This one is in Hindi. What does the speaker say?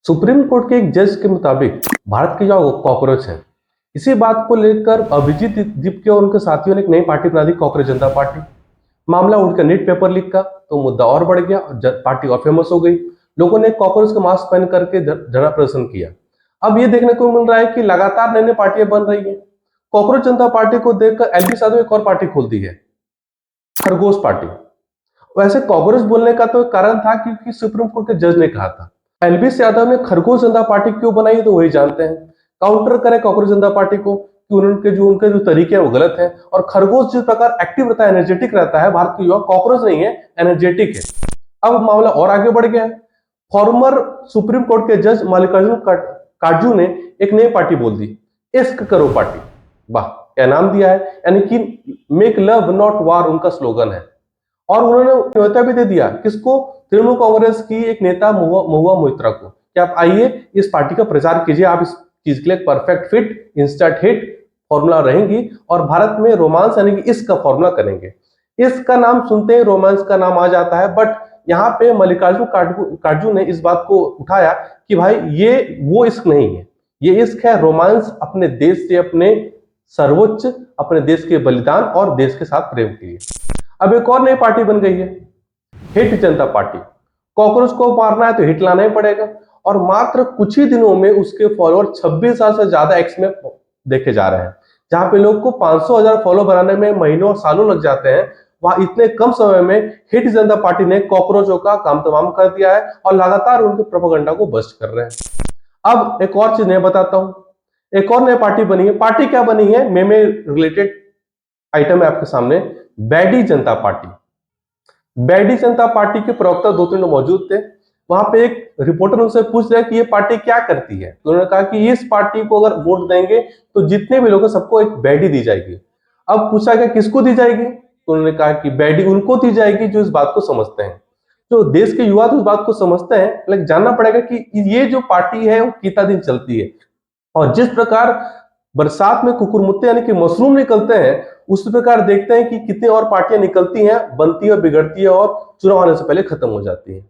सुप्रीम कोर्ट के एक जज के मुताबिक भारत की जो कॉकरोच है, इसी बात को लेकर अभिजीत दीप और उनके साथियों ने एक नई पार्टी बना दी, कॉकरोच जनता पार्टी। मामला उठ गया नीट पेपर लीक का, तो मुद्दा और बढ़ गया और पार्टी और फेमस हो गई। लोगों ने कॉकरोच का मास्क पहन करके धरना प्रदर्शन किया। अब ये देखने को मिल रहा है कि लगातार नई नई पार्टियां बन रही है। कॉकरोच जनता पार्टी को देखकर एलपी यादव एक और पार्टी खोल दी है, खरगोश पार्टी। वैसे कॉकरोच बोलने का तो एक कारण था, क्योंकि सुप्रीम कोर्ट के जज ने कहा था। एलबी यादव ने खरगोश जनता पार्टी क्यों बनाई, तो वही जानते हैं। काउंटर करें कॉकरोच जनता पार्टी को कि उनके जो तरीके हैं वो गलत है। और खरगोश जिस प्रकार एक्टिव रहता है, एनर्जेटिक रहता है, भारत के युवा, कॉकरोच नहीं है, एनर्जेटिक है। अब मामला और आगे बढ़ गया है। फॉर्मर सुप्रीम कोर्ट के जज मल्लिकार्जुन काटजू ने एक नई पार्टी बोल दी, इश्क करो पार्टी। वाह, क्या नाम दिया है, यानी कि मेक लव नॉट वार उनका स्लोगन है। और उन्होंने न्योता भी दे दिया किसको, तृणमूल कांग्रेस की एक नेता महुआ मोइत्रा को, कि आप आइए इस पार्टी का प्रचार कीजिए, आप इस चीज के लिए perfect fit, instant hit formula रहेंगी और भारत में रोमांस यानी कि इसका फॉर्मूला करेंगे। इसका नाम सुनते ही रोमांस का नाम आ जाता है, बट यहाँ पे मल्लिकार्जुन काटजू ने इस बात को उठाया कि भाई ये वो इश्क नहीं है, ये इश्क है रोमांस, अपने देश से, अपने सर्वोच्च, अपने देश के बलिदान और देश के साथ प्रेम के लिए। अब एक और नई पार्टी बन गई है, हिट जनता पार्टी। कॉकरोच को मारना है तो हिट लाना ही पड़ेगा। और मात्र कुछ ही दिनों में उसके फॉलोअर 26,000 से ज्यादा एक्स में देखे जा रहे हैं। जहां पे लोग को 500,000 फॉलो बनाने में महीनों और सालों लग जाते हैं, वहां इतने कम समय में हिट जनता पार्टी ने कॉकरोचों का काम तमाम कर दिया है और लगातार उनके प्रोपेगेंडा को बस्ट कर रहे हैं। अब एक और चीज मैं बताता हूं, एक और नई पार्टी बनी है। पार्टी क्या बनी है, मेमे रिलेटेड आइटम है आपके सामने, बैडी जनता पार्टी। बैडी जनता पार्टी के प्रवक्ता 2-3 लोग मौजूद थे। वहां पे एक रिपोर्टर उनसे पूछ रहा है कि ये पार्टी क्या करती है, तो उन्होंने कहा कि इस पार्टी को अगर वोट देंगे तो जितने भी लोग हैं सबको एक बैडी दी जाएगी। अब पूछा गया किसको दी जाएगी, तो उन्होंने कहा कि बैडी उनको दी जाएगी जो इस बात को समझते हैं, जो देश के युवा तो इस बात को समझते हैं। लेकिन जानना पड़ेगा कि ये जो पार्टी है वो कितना दिन चलती है। और जिस प्रकार बरसात में कुकुरमुत्ते यानी कि मशरूम निकलते हैं, उस प्रकार देखते हैं कि कितनी और पार्टियां निकलती हैं, बनती है, बिगड़ती है और चुनाव आने से पहले खत्म हो जाती है।